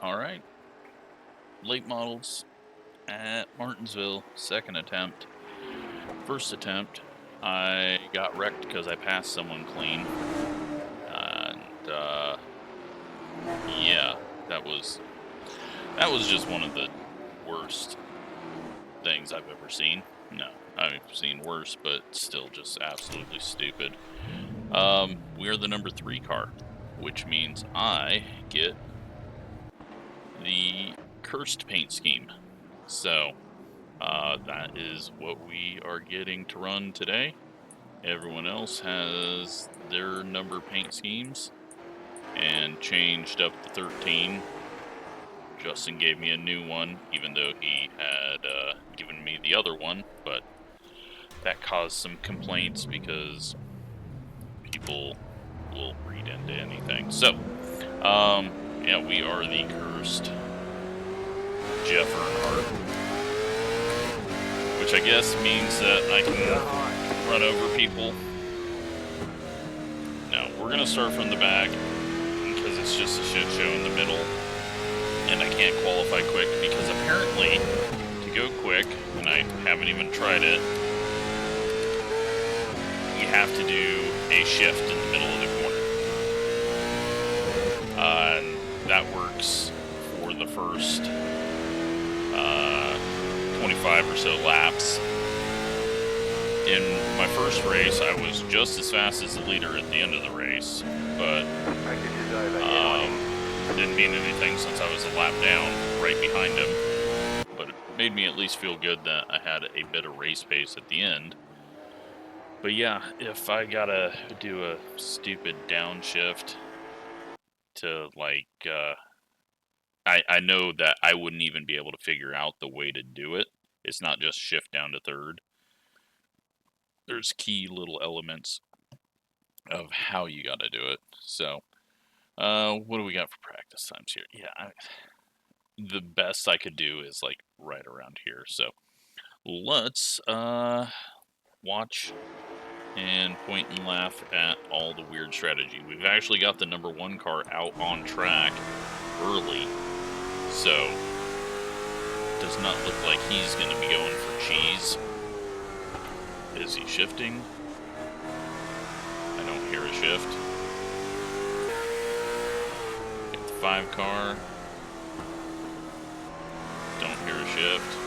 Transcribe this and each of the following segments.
Alright. Late models at Martinsville, second attempt. First attempt, I got wrecked because I passed someone clean. And, yeah, that was just one of the worst things I've ever seen. No, I've seen worse, but still just absolutely stupid. We are the number 3 car, which means I get the cursed paint scheme. So, that is what we are getting to run today. Everyone else has their number paint schemes and changed up the 13. Justin gave me a new one, even though he had given me the other one, but that caused some complaints because people will read into anything. So, yeah, we are the cursed Jeff Earnhardt, which I guess means that I can run over people. No, we're going to start from the back because it's just a shit show in the middle, and I can't qualify quick because apparently to go quick, and I haven't even tried it, you have to do a shift in the middle of the corner. And that works for the first 25 or so laps. In my first race, I was just as fast as the leader at the end of the race, but didn't mean anything since I was a lap down, right behind him. But it made me at least feel good that I had a bit of race pace at the end. But yeah, if I gotta do a stupid downshift to, like, I know that I wouldn't even be able to figure out the way to do it. It's not just shift down to third. There's key little elements of how you gotta do it. So, what do we got for practice times here? Yeah, the best I could do is, like, right around here. So, let's, watch and point and laugh at all the weird strategy. We've actually got the number 1 car out on track early, so does not look like he's going to be going for cheese. Is he shifting? I don't hear a shift. Get the 5 car. Don't hear a shift.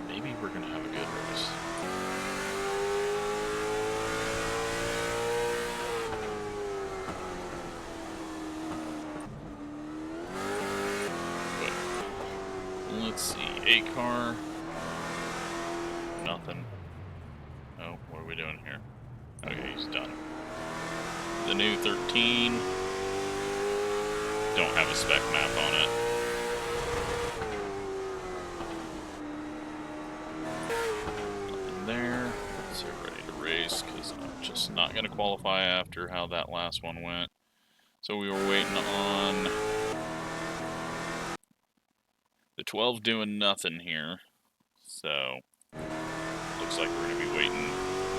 Maybe we're going to have a good race. But let's see. 8 car. Nothing. Oh, what are we doing here? Okay, he's done. The new 13. Don't have a spec map on it. There. So ready to race because I'm just not going to qualify after how that last one went. So we were waiting on the 12 doing nothing here. So looks like we're going to be waiting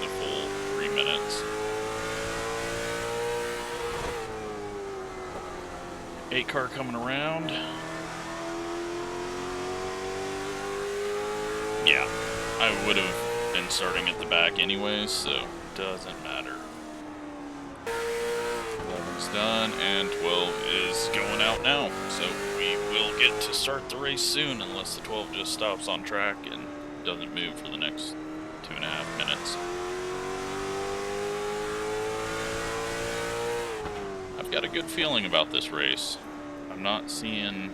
the full 3 minutes. 8 car coming around. Yeah, I would have been starting at the back anyways, so doesn't matter. 11's done, and 12 is going out now, so we will get to start the race soon, unless the 12 just stops on track and doesn't move for the next 2.5 minutes. I've got a good feeling about this race. I'm not seeing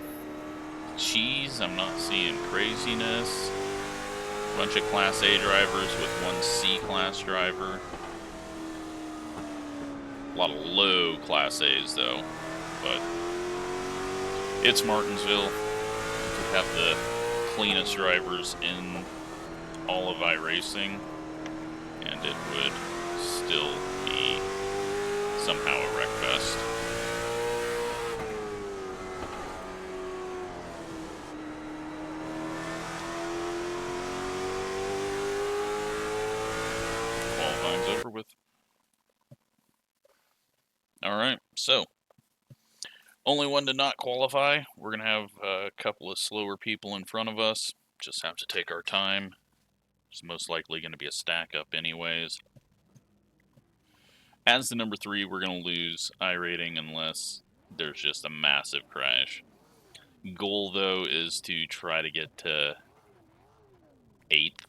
cheese, I'm not seeing craziness. Bunch of Class A drivers with 1 C Class driver. A lot of low Class A's though, but it's Martinsville. We have the cleanest drivers in all of iRacing, and it would still be somehow a wreck fest. Qualifying's over with. All right, so only one to not qualify. We're going to have a couple of slower people in front of us. Just have to take our time. It's most likely going to be a stack up anyways. As the number 3, we're going to lose iRating unless there's just a massive crash. Goal, though, is to try to get to 8th.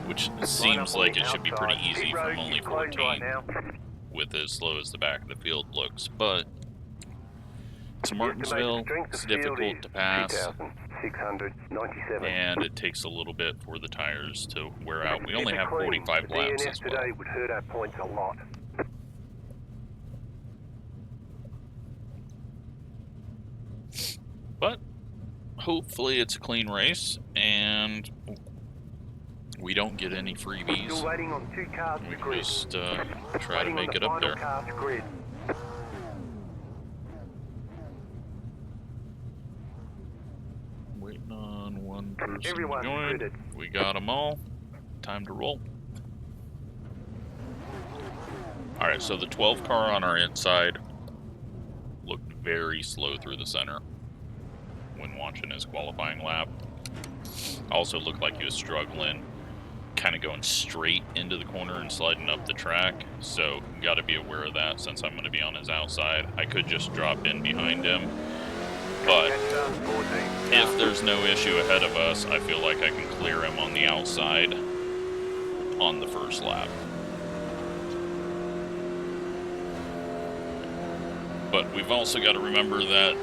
Which seems like it should be pretty easy from only 14, with as slow as the back of the field looks. But it's Martinsville, it's difficult to pass, and it takes a little bit for the tires to wear out. We only have 45 laps as well. Would hurt our points a lot. But hopefully it's a clean race, and we don't get any freebies. Still waiting on 2 cars We to can grid. just try to make it up there. Car to grid. Waiting on one person to Everyone's join. gridded. We got them all. Time to roll. Alright, so the 12 car on our inside looked very slow through the center when watching his qualifying lap. Also looked like he was struggling, kind of going straight into the corner and sliding up the track. So, got to be aware of that since I'm going to be on his outside. I could just drop in behind him. But if there's no issue ahead of us, I feel like I can clear him on the outside on the first lap. But we've also got to remember that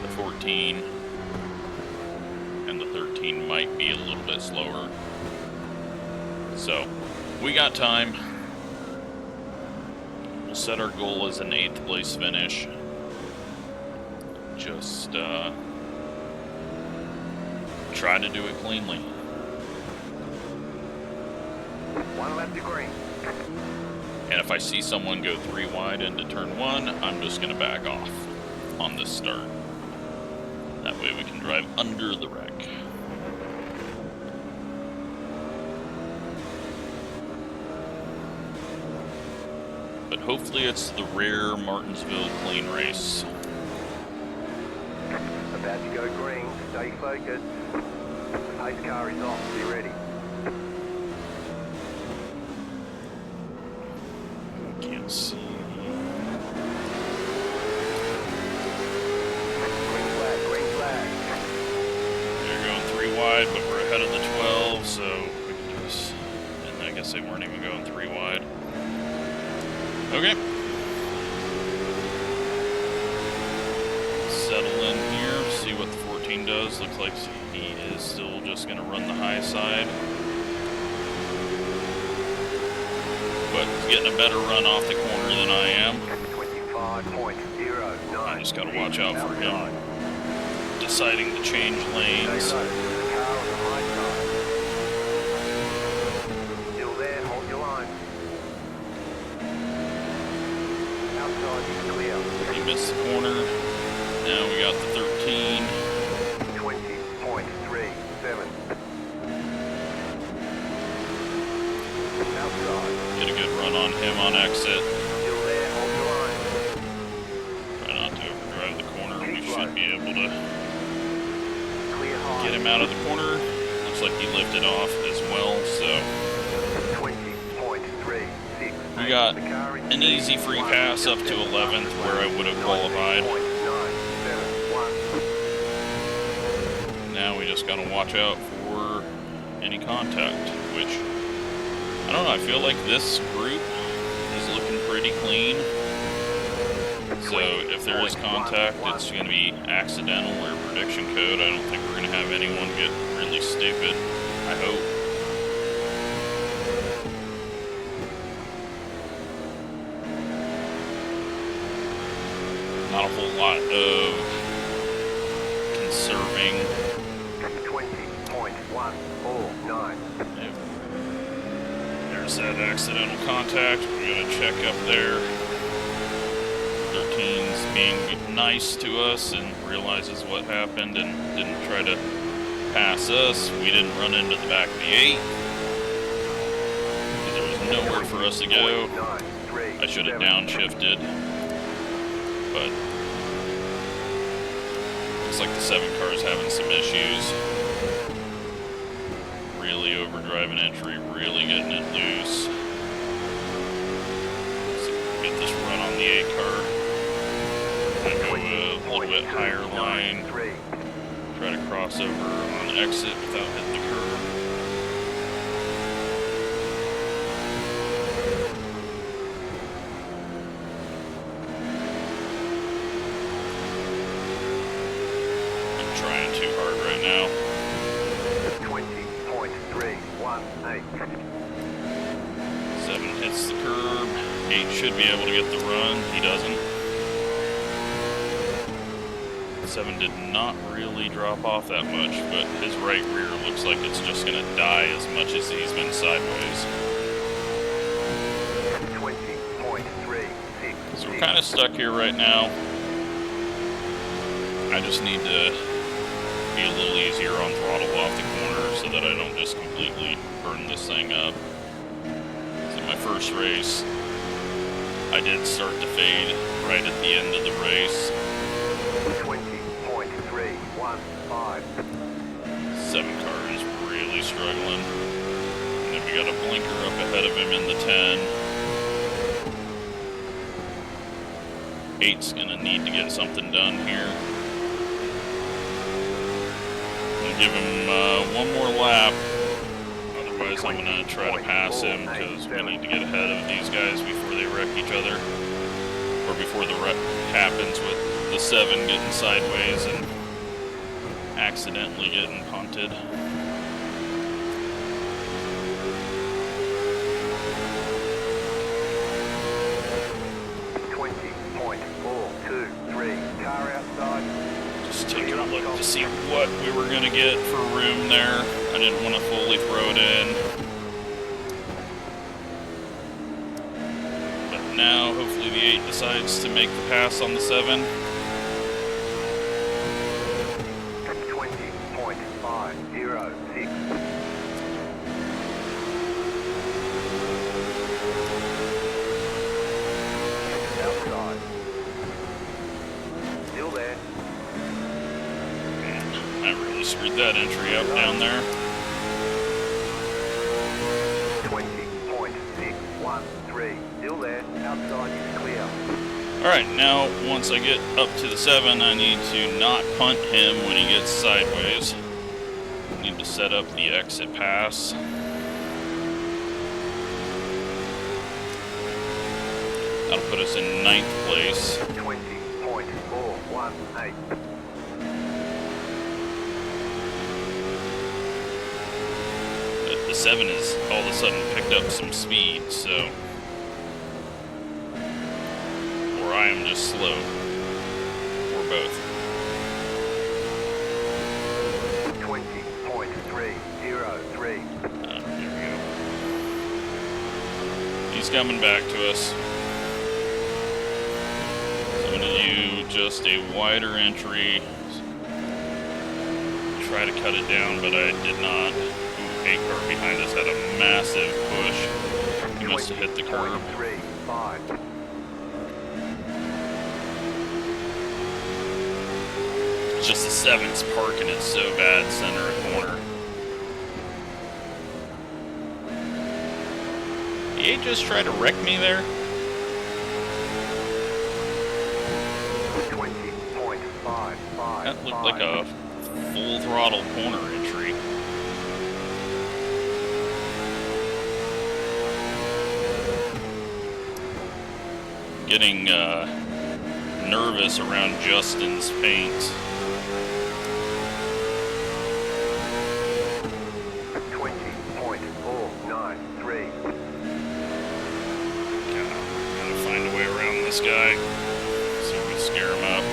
the 14 and the 13 might be a little bit slower. So, we got time. We'll set our goal as an 8th place finish. Just try to do it cleanly. 1 lap to green. And if I see someone go 3 wide into turn 1, I'm just going to back off on this start. That way we can drive under the wreck. But hopefully it's the rare Martinsville clean race. About to go green. Stay focused. Pace car is off. Be ready. Can't see. Green flag. Green flag. They're going 3 wide, but we're ahead of the 12, so we can just... And I guess they weren't even going 3 wide. Okay. Settle in here, see what the 14 does. Looks like he is still just going to run the high side. But he's getting a better run off the corner than I am. 25.09. I just got to watch out for him deciding to change lanes. Stay low. The car on the high side. Still there. Hold your line. Outside is clear. He missed the corner. Now we got the 13. 20.37. Outside. Get a good run on him on exit. Still there. Hold your line. Try not to overdrive the corner. We should be able to Clear high. get him out of the corner. Looks like he lifted off as well, so 20.36. we got The car is an easy free pass up to 11th where I would have qualified. 19.971. Now we just gotta watch out for any contact, which, I don't know, I feel like this group is looking pretty clean. So if there is contact, it's gonna be accidental or prediction code. I don't think we're gonna have anyone get really stupid. I hope. Not a whole lot of conserving. 20.149. There's that accidental contact. We're gonna check up there. 13's being nice to us and realizes what happened and didn't try to pass us. We didn't run into the back of the 8. There was nowhere for us to go. I should have downshifted, but looks like the 7 car is having some issues. Really overdriving entry, really getting it loose. Let's see if we can get this run on the 8 car. I'm gonna go a little bit higher line. Try to cross over on exit without hitting the curb. I'm trying too hard right now. 20.318. 7 hits the curb. 8 should be able to get the run. He doesn't. 7 did not really drop off that much, but his right rear looks like it's just going to die as much as he's been sideways. 20.36. So we're kind of stuck here right now. I just need to be a little easier on throttle off the corner so that I don't just completely burn this thing up. So my first race, I did start to fade right at the end of the race. 7 car is really struggling. And then we got a blinker up ahead of him in the 10. 8's gonna need to get something done here. I'm gonna give him one more lap. Otherwise I'm gonna try to pass him because we need to get ahead of these guys before they wreck each other. Or before the wreck happens with the 7 getting sideways and accidentally getting punted. Car outside. Just taking a look to see what we were going to get for room there. I didn't want to fully throw it in. But now, hopefully the 8 decides to make the pass on the 7. 20.506. Outside. Still there. Man, I really screwed that entry up down there. 20.613. Still there. Outside is clear. Alright, now once I get up to the 7, I need to not punt him when he gets sideways. I need to set up the exit pass. That'll put us in 9th place. 20.418. The 7 has all of a sudden picked up some speed, so... Or I am just slow. Or both. 20.303. There we go. He's coming back to us. So I'm going to do just a wider entry. Try to cut it down, but I did not. Ooh, 8 car behind us had a massive push. He must have hit the curb. 20.35. It's just the 7's parking it so bad, center and corner. The 8 just tried to wreck me there. 20.55. That looked like a full throttle corner entry. Getting nervous around Justin's paint. 20.493. Gotta find a way around this guy. See if we can scare him up.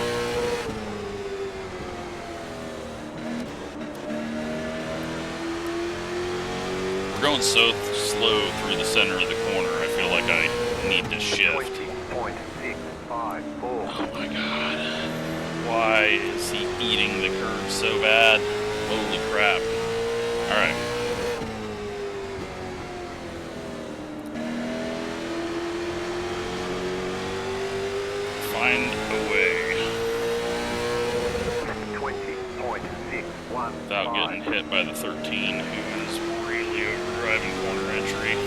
We're going so slow through the center of the corner, I feel like I need to shift. 20.654. Oh my god. Why is he eating the curb so bad? Holy crap. Alright. without getting hit by the 13, who is really overdriving corner entry.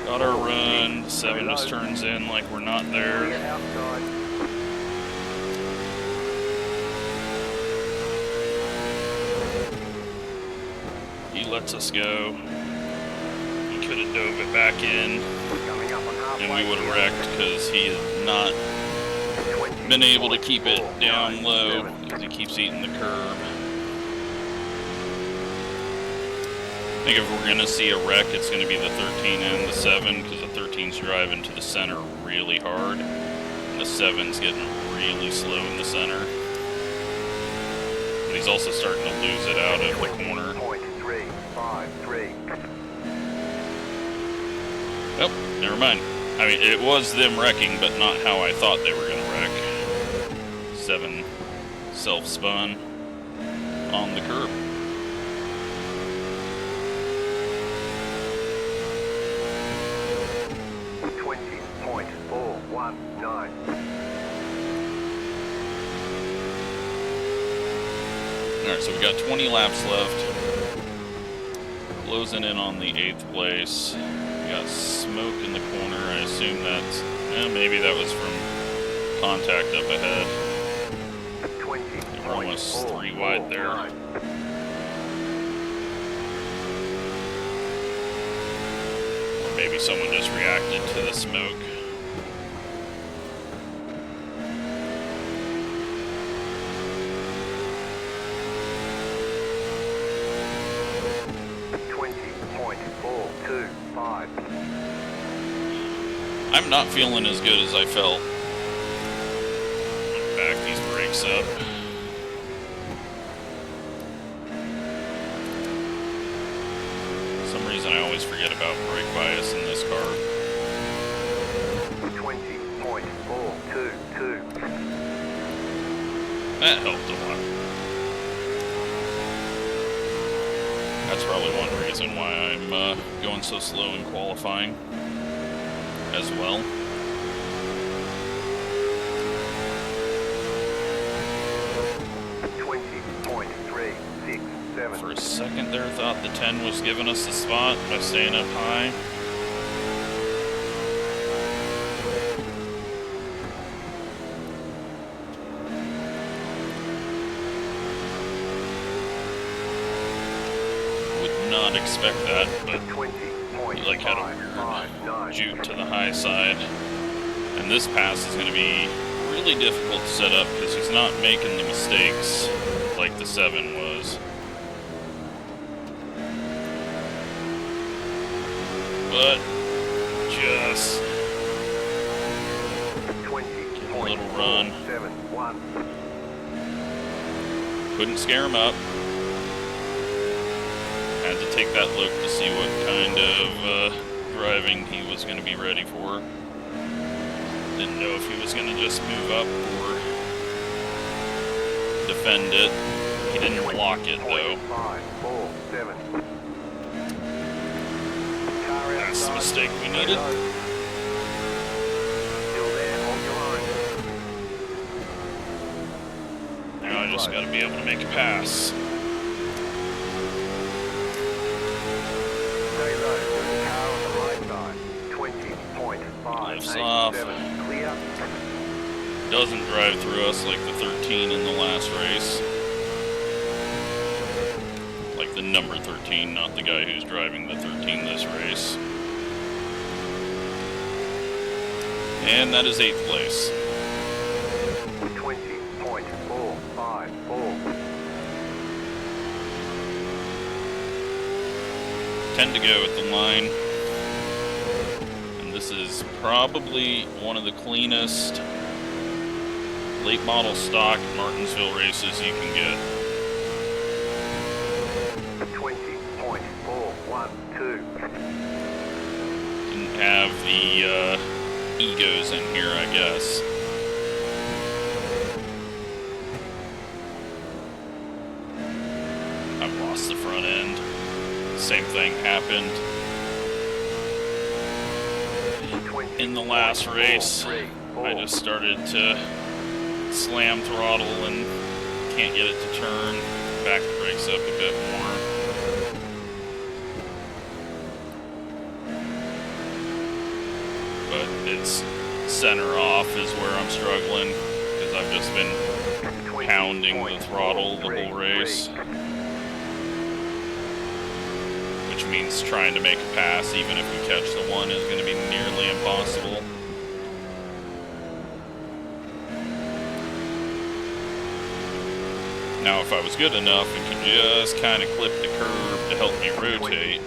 Got our run. The 7 just turns in like we're not there. He lets us go. He could have dove it back in, and we would have wrecked because he has not been able to keep it down low because he keeps eating the curb. I think if we're going to see a wreck, it's going to be the 13 and the 7, because the 13's driving to the center really hard, and the 7's getting really slow in the center. But he's also starting to lose it out of the corner. Oh, never mind. I mean, it was them wrecking, but not how I thought they were going to wreck. 7 self-spun on the curb. Alright, so we got 20 laps left. Closing in on the 8th place. We got smoke in the corner. I assume that's... maybe that was from contact up ahead. We're almost 3 wide there. Or maybe someone just reacted to the smoke. I'm not feeling as good as I felt. Back these brakes up. For some reason I always forget about brake bias in this car. 20.422. That helped a lot. That's probably one reason why I'm going so slow in qualifying as well. For a second there, thought the 10 was giving us the spot by staying up high. Would not expect that, but he like had a weird juke to the high side. And this pass is going to be really difficult to set up because he's not making the mistakes like the 7 was. But just get a little run. Couldn't scare him up. Had to take that look to see what kind of driving he was going to be ready for. Didn't know if he was going to just move up or defend it. He didn't block it though. That's the mistake we needed. Now I just got to be able to make a pass. Lifts off. Doesn't drive through us like the 13 in the last race. Like the number 13, not the guy who's driving the 13 this race. And that is 8th place. 20.454. 10 to go at the line. And this is probably one of the cleanest late model stock Martinsville races you can get. 20.412. Didn't have the egos in here, I guess. I've lost the front end. same thing happened in the last race. I just started to slam throttle and can't get it to turn. Back the brakes up a bit more. But it's center off is where I'm struggling, because I've just been pounding the throttle the whole race. Which means trying to make a pass, even if we catch the one, is going to be nearly impossible. Now, if I was good enough and could just kind of clip the curb to help me rotate,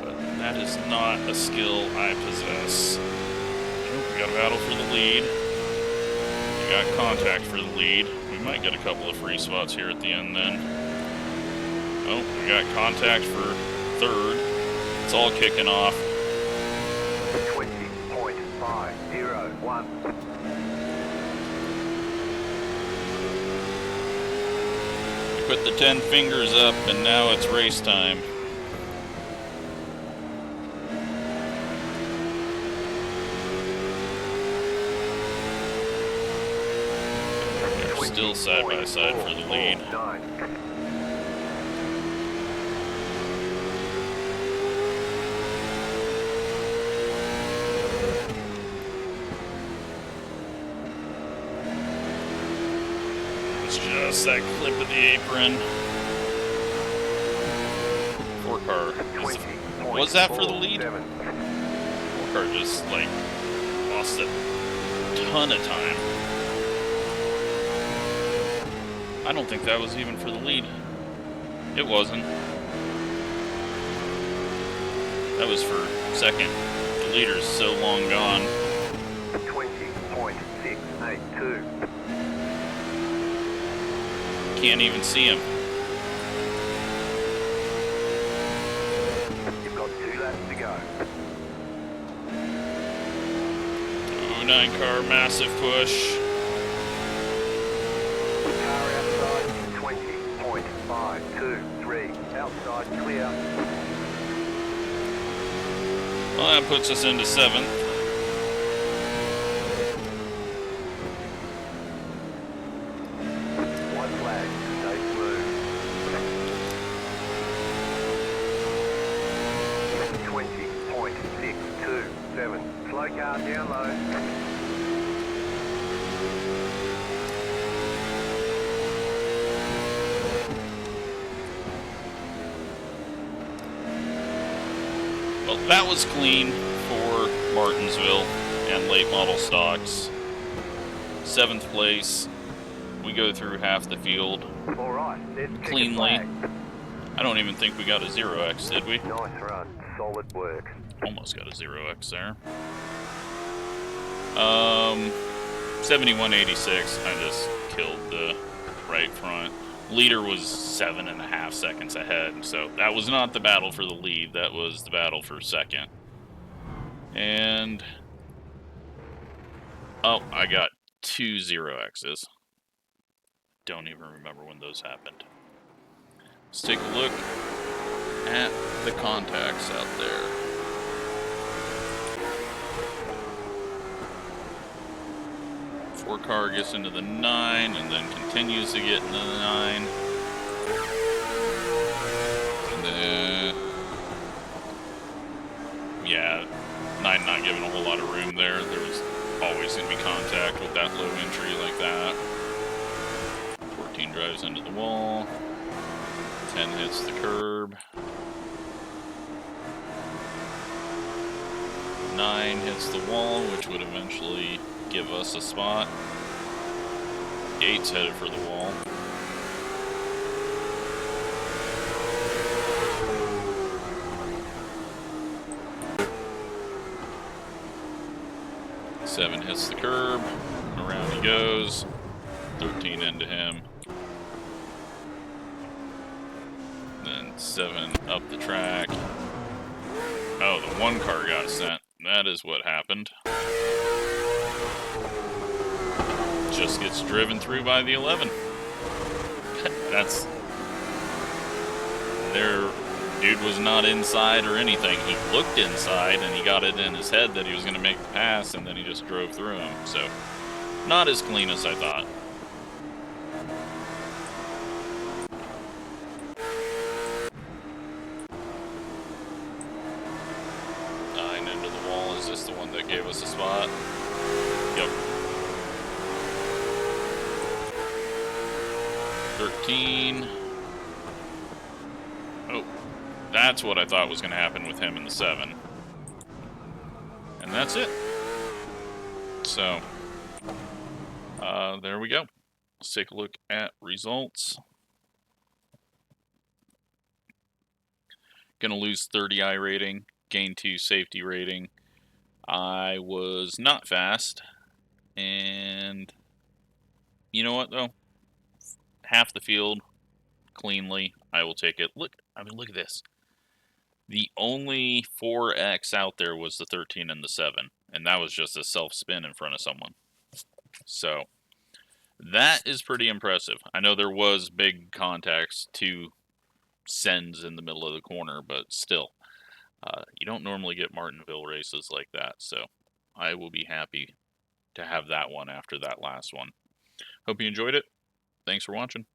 but that is not a skill I possess. Oh, we got a battle for the lead. We got contact for the lead. We might get a couple of free spots here at the end then. Oh, we got contact for third. It's all kicking off. 20.501. Put the 10 fingers up, and now it's race time. They're still side by side for the lead. Just that clip of the apron. Four car. Was that for the lead? Four car just like lost a ton of time. I don't think that was even for the lead. It wasn't. That was for second. The leader's so long gone. 20.682. Can't even see him. You've got 2 laps to go. 9 car, massive push. Car outside, 20.523. Outside, clear. Well, that puts us into 7th. White flag, stay smooth. 20.627. Slow car down low. Well, that was clean for Martinsville and late model stocks. 7th place. We go through half the field All right, let's check cleanly. the flag. I don't even think we got a 0x, did we? Nice run, solid work. Almost got a 0x there. 71.86. I just killed the right front. Leader was 7.5 seconds ahead, so that was not the battle for the lead. That was the battle for second. And oh, I got 2 0x's. Don't even remember when those happened. Let's take a look at the contacts out there. Four car gets into the 9 and then continues to get into the 9. And then, yeah, 9 not giving a whole lot of room there. There was always going to be contact with that low entry like that. 14 drives into the wall. 10 hits the curb. 9 hits the wall, which would eventually give us a spot. 8's headed for the wall. Seven hits the curb. Around he goes. 13 into him. Then 7 up the track. Oh, the 1 car got sent. That is what happened. Just gets driven through by the 11. That's Dude was not inside or anything. He looked inside, and he got it in his head that he was going to make the pass, and then he just drove through him. So, not as clean as I thought. Into the wall. Is this the one that gave us a spot? Yep. 13. Oh, that's what I thought was going to happen with him in the 7. And that's it. So, there we go. Let's take a look at results. Gonna lose 30 iRating, gain 2 safety rating. I was not fast, and you know what though? Half the field cleanly, I will take it. Look, I mean, look at this. The only 4X out there was the 13 and the 7, and that was just a self-spin in front of someone. So, that is pretty impressive. I know there was big contacts, 2 sends in the middle of the corner, but still. You don't normally get Martinsville races like that, so I will be happy to have that one after that last one. Hope you enjoyed it. Thanks for watching.